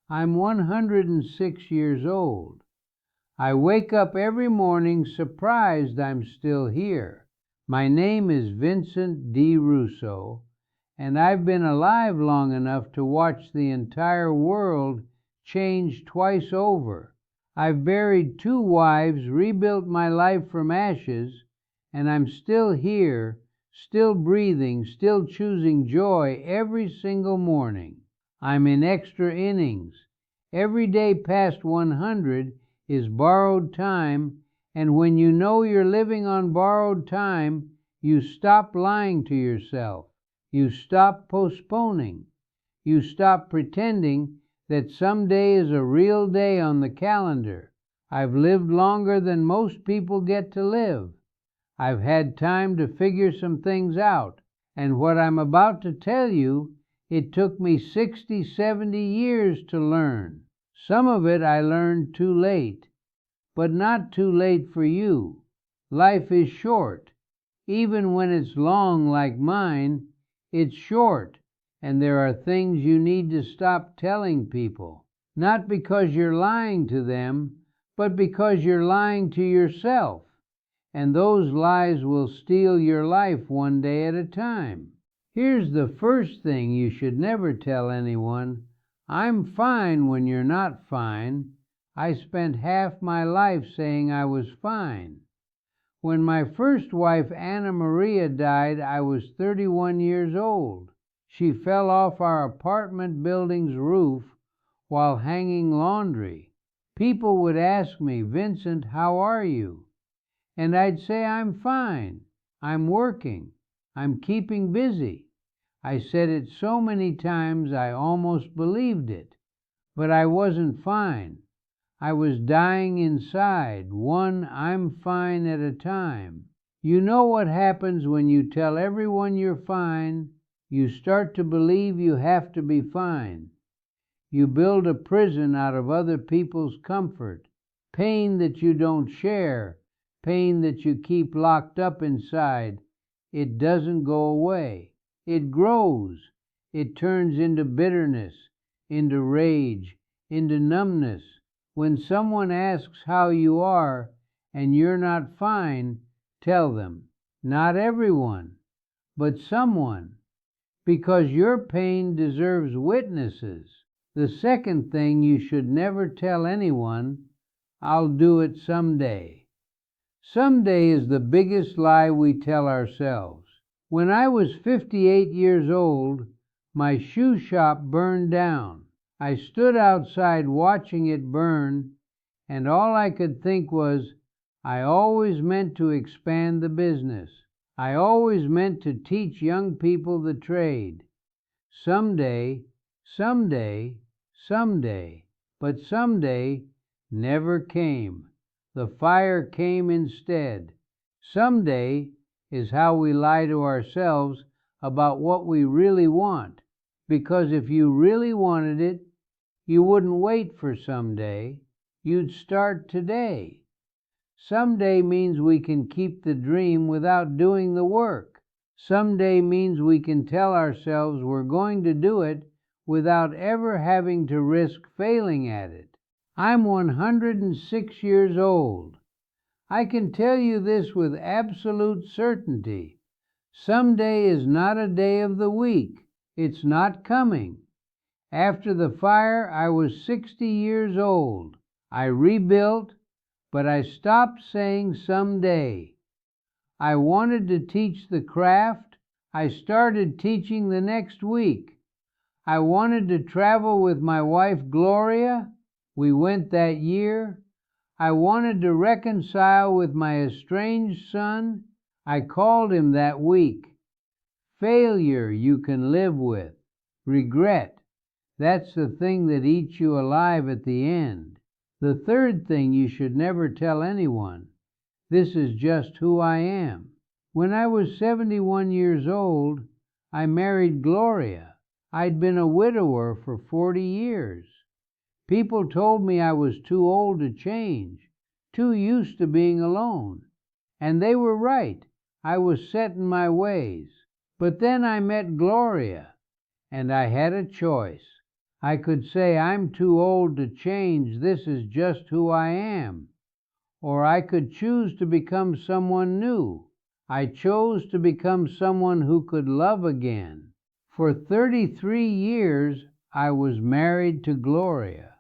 I'm 106 years old. I wake up every morning surprised I'm still here. My name is Vincent D. Russo, and I've been alive long enough to watch the entire world change twice over. I've buried 2 wives, rebuilt my life from ashes, and I'm still here, still breathing, still choosing joy every single morning. I'm in extra innings. Every day past 100 is borrowed time, and when you know you're living on borrowed time, you stop lying to yourself. You stop postponing. You stop pretending that some day is a real day on the calendar. I've lived longer than most people get to live. I've had time to figure some things out, and what I'm about to tell you, it took me 60, 70 years to learn. Some of it I learned too late, but not too late for you. Life is short. Even when it's long like mine, it's short, and there are things you need to stop telling people. Not because you're lying to them, but because you're lying to yourself. And those lies will steal your life one day at a time. Here's the first thing you should never tell anyone. I'm fine when you're not fine. I spent half my life saying I was fine. When my first wife, Anna Maria, died, I was 31 years old. She fell off our apartment building's roof while hanging laundry. People would ask me, "Vincent, how are you?" And I'd say, "I'm fine. I'm working. I'm keeping busy." I said it so many times I almost believed it. But I wasn't fine. I was dying inside, one "I'm fine" at a time. You know what happens when you tell everyone you're fine? You start to believe you have to be fine. You build a prison out of other people's comfort, pain that you don't share, pain that you keep locked up inside. It doesn't go away. It grows. It turns into bitterness, into rage, into numbness. When someone asks how you are and you're not fine, tell them. Not everyone, but someone, because your pain deserves witnesses. The second thing you should never tell anyone, "I'll do it someday." Someday is the biggest lie we tell ourselves. When I was 58 years old, my shoe shop burned down. I stood outside watching it burn, and all I could think was, I always meant to expand the business. I always meant to teach young people the trade. Someday, someday, someday. But someday never came. The fire came instead. Someday is how we lie to ourselves about what we really want. Because if you really wanted it, you wouldn't wait for someday. You'd start today. Someday means we can keep the dream without doing the work. Someday means we can tell ourselves we're going to do it without ever having to risk failing at it. I'm 106 years old. I can tell you this with absolute certainty. Someday is not a day of the week. It's not coming. After the fire, I was 60 years old. I rebuilt, but I stopped saying someday. I wanted to teach the craft. I started teaching the next week. I wanted to travel with my wife Gloria. We went that year. I wanted to reconcile with my estranged son. I called him that week. Failure you can live with. Regret, that's the thing that eats you alive at the end. The third thing you should never tell anyone. This is just who I am. When I was 71 years old, I married Gloria. I'd been a widower for 40 years. People told me I was too old to change, too used to being alone. And they were right. I was set in my ways. But then I met Gloria, and I had a choice. I could say, I'm too old to change, this is just who I am. Or I could choose to become someone new. I chose to become someone who could love again. For 33 years, I was married to Gloria.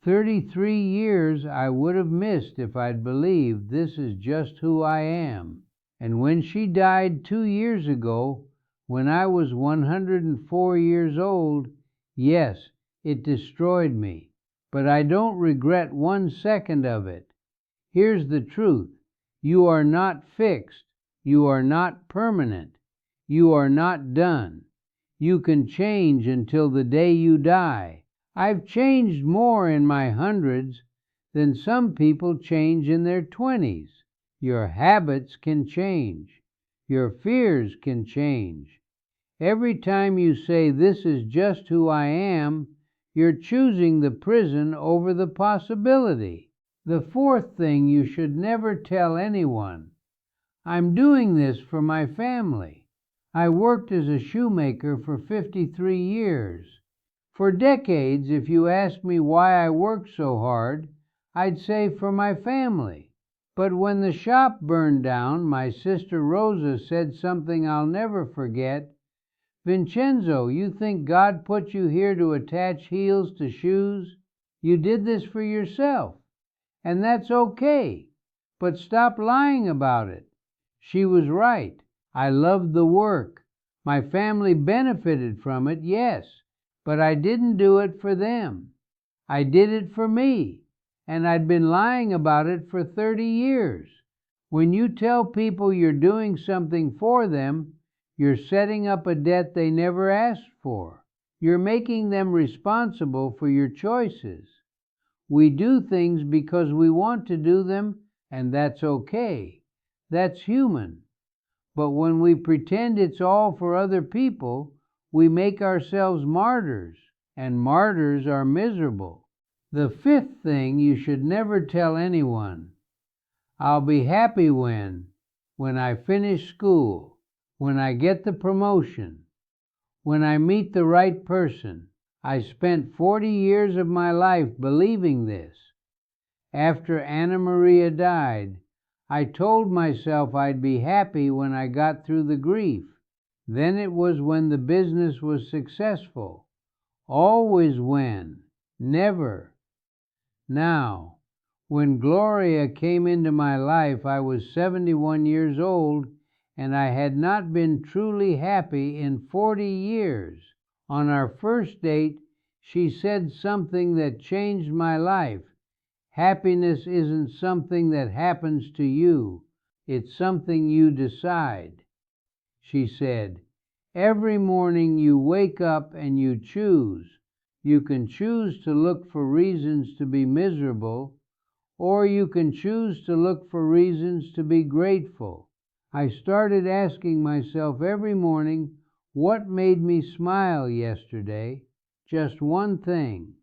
33 years I would have missed if I'd believed this is just who I am. And when she died 2 years ago, when I was 104 years old, yes, it destroyed me. But I don't regret 1 second of it. Here's the truth. You are not fixed. You are not permanent. You are not done. You can change until the day you die. I've changed more in my hundreds than some people change in their 20s. Your habits can change. Your fears can change. Every time you say, this is just who I am, you're choosing the prison over the possibility. The fourth thing you should never tell anyone. I'm doing this for my family. I worked as a shoemaker for 53 years. For decades, if you asked me why I worked so hard, I'd say for my family. But when the shop burned down, my sister Rosa said something I'll never forget. Vincenzo, you think God put you here to attach heels to shoes? You did this for yourself. And that's okay, but stop lying about it. She was right. I loved the work. My family benefited from it, yes, but I didn't do it for them. I did it for me, and I'd been lying about it for 30 years. When you tell people you're doing something for them, you're setting up a debt they never asked for. You're making them responsible for your choices. We do things because we want to do them, and that's okay. That's human. But when we pretend it's all for other people, we make ourselves martyrs, and martyrs are miserable. The fifth thing you should never tell anyone. I'll be happy when I finish school, when I get the promotion, when I meet the right person. I spent 40 years of my life believing this. After Anna Maria died, I told myself I'd be happy when I got through the grief. Then it was when the business was successful. Always when, never. Now, when Gloria came into my life, I was 71 years old, and I had not been truly happy in 40 years. On our first date, she said something that changed my life. Happiness isn't something that happens to you. It's something you decide. She said, every morning you wake up and you choose. You can choose to look for reasons to be miserable, or you can choose to look for reasons to be grateful. I started asking myself every morning, what made me smile yesterday? Just one thing.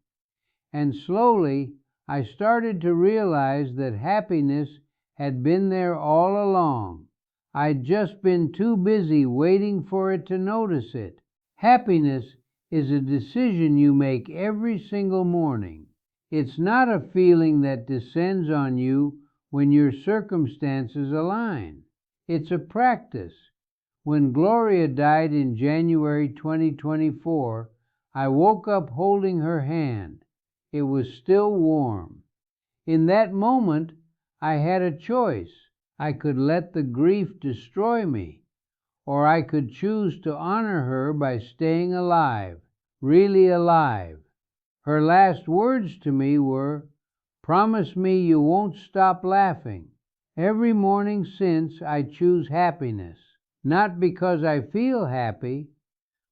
And slowly, I started to realize that happiness had been there all along. I'd just been too busy waiting for it to notice it. Happiness is a decision you make every single morning. It's not a feeling that descends on you when your circumstances align. It's a practice. When Gloria died in January 2024, I woke up holding her hand. It was still warm. In that moment, I had a choice. I could let the grief destroy me, or I could choose to honor her by staying alive, really alive. Her last words to me were, promise me you won't stop laughing. Every morning since, I choose happiness, not because I feel happy,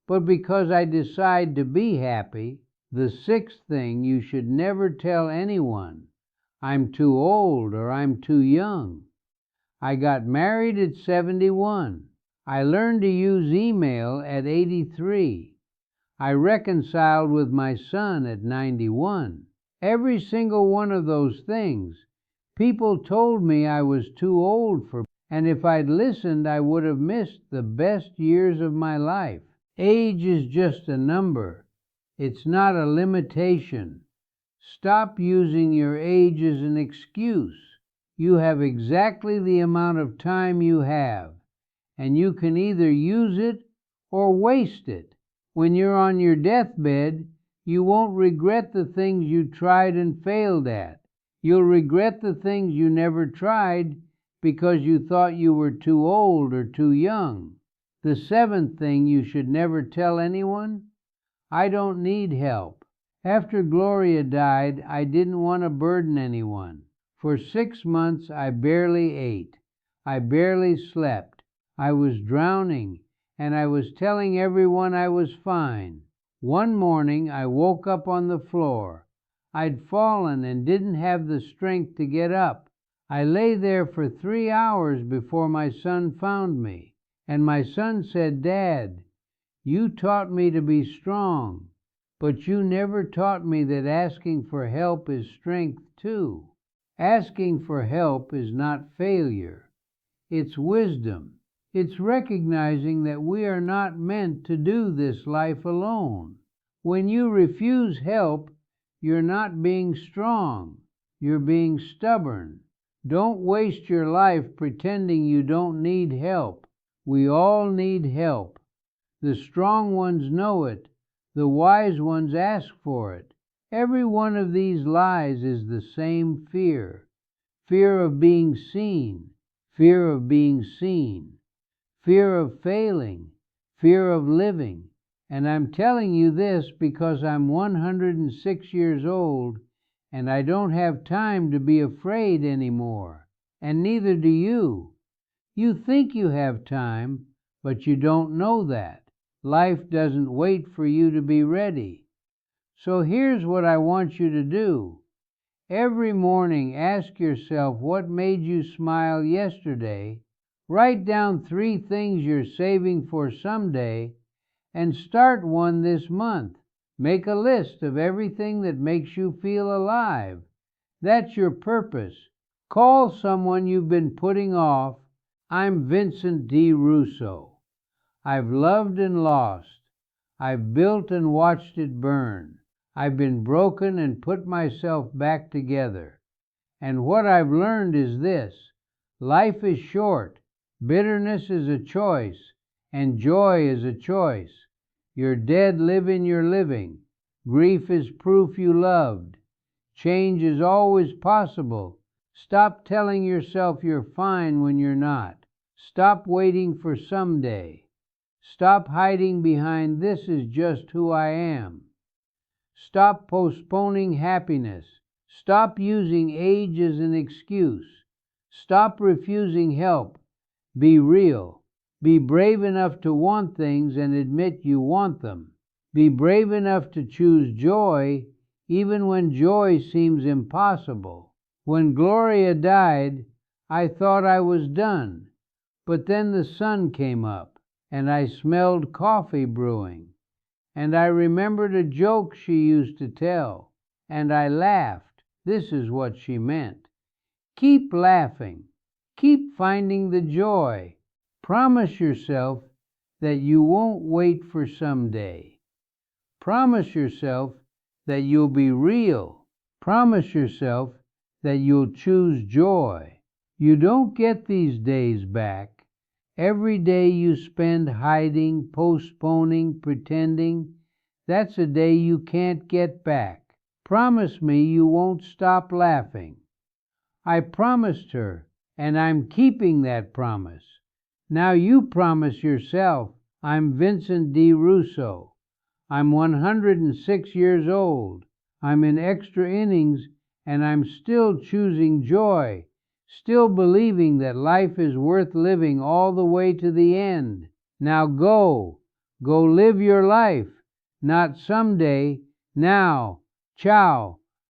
but because I decide to be happy. The sixth thing you should never tell anyone. I'm too old or I'm too young. I got married at 71. I learned to use email at 83. I reconciled with my son at 91. Every single one of those things, people told me I was too old for, and if I'd listened, I would have missed the best years of my life. Age is just a number. It's not a limitation. Stop using your age as an excuse. You have exactly the amount of time you have, and you can either use it or waste it. When you're on your deathbed, you won't regret the things you tried and failed at. You'll regret the things you never tried because you thought you were too old or too young. The seventh thing you should never tell anyone: I don't need help. After Gloria died, I didn't want to burden anyone. For 6 months I barely ate. I barely slept. I was drowning, and I was telling everyone I was fine. One morning I woke up on the floor. I'd fallen and didn't have the strength to get up. I lay there for 3 hours before my son found me. And my son said, "Dad, you taught me to be strong, but you never taught me that asking for help is strength too." Asking for help is not failure. It's wisdom. It's recognizing that we are not meant to do this life alone. When you refuse help, you're not being strong. You're being stubborn. Don't waste your life pretending you don't need help. We all need help. The strong ones know it. The wise ones ask for it. Every one of these lies is the same fear. Fear of being seen. Fear of being seen. Fear of failing. Fear of living. And I'm telling you this because I'm 106 years old and I don't have time to be afraid anymore. And neither do you. You think you have time, but you don't know that. Life doesn't wait for you to be ready. So here's what I want you to do. Every morning ask yourself what made you smile yesterday. Write down 3 things you're saving for someday, and start one this month. Make a list of everything that makes you feel alive. That's your purpose. Call someone you've been putting off. I'm Vincent D. Russo. I've loved and lost. I've built and watched it burn. I've been broken and put myself back together. And what I've learned is this: life is short. Bitterness is a choice, and joy is a choice. You're dead living you're living. Grief is proof you loved. Change is always possible. Stop telling yourself you're fine when you're not. Stop waiting for someday. Stop hiding behind "this is just who I am." Stop postponing happiness. Stop using age as an excuse. Stop refusing help. Be real. Be brave enough to want things and admit you want them. Be brave enough to choose joy even when joy seems impossible. When Gloria died, I thought I was done. But then the sun came up, and I smelled coffee brewing. And I remembered a joke she used to tell, and I laughed. This is what she meant. Keep laughing. Keep finding the joy. Promise yourself that you won't wait for someday. Promise yourself that you'll be real. Promise yourself that you'll choose joy. You don't get these days back. Every day you spend hiding, postponing, pretending, that's a day you can't get back. Promise me you won't stop laughing. I promised her, and I'm keeping that promise. Now you promise yourself. I'm Vincent D. Russo. I'm 106 years old. I'm in extra innings, and I'm still choosing joy, still believing that life is worth living all the way to the end. Now go. Go live your life. Not someday. Now. Ciao.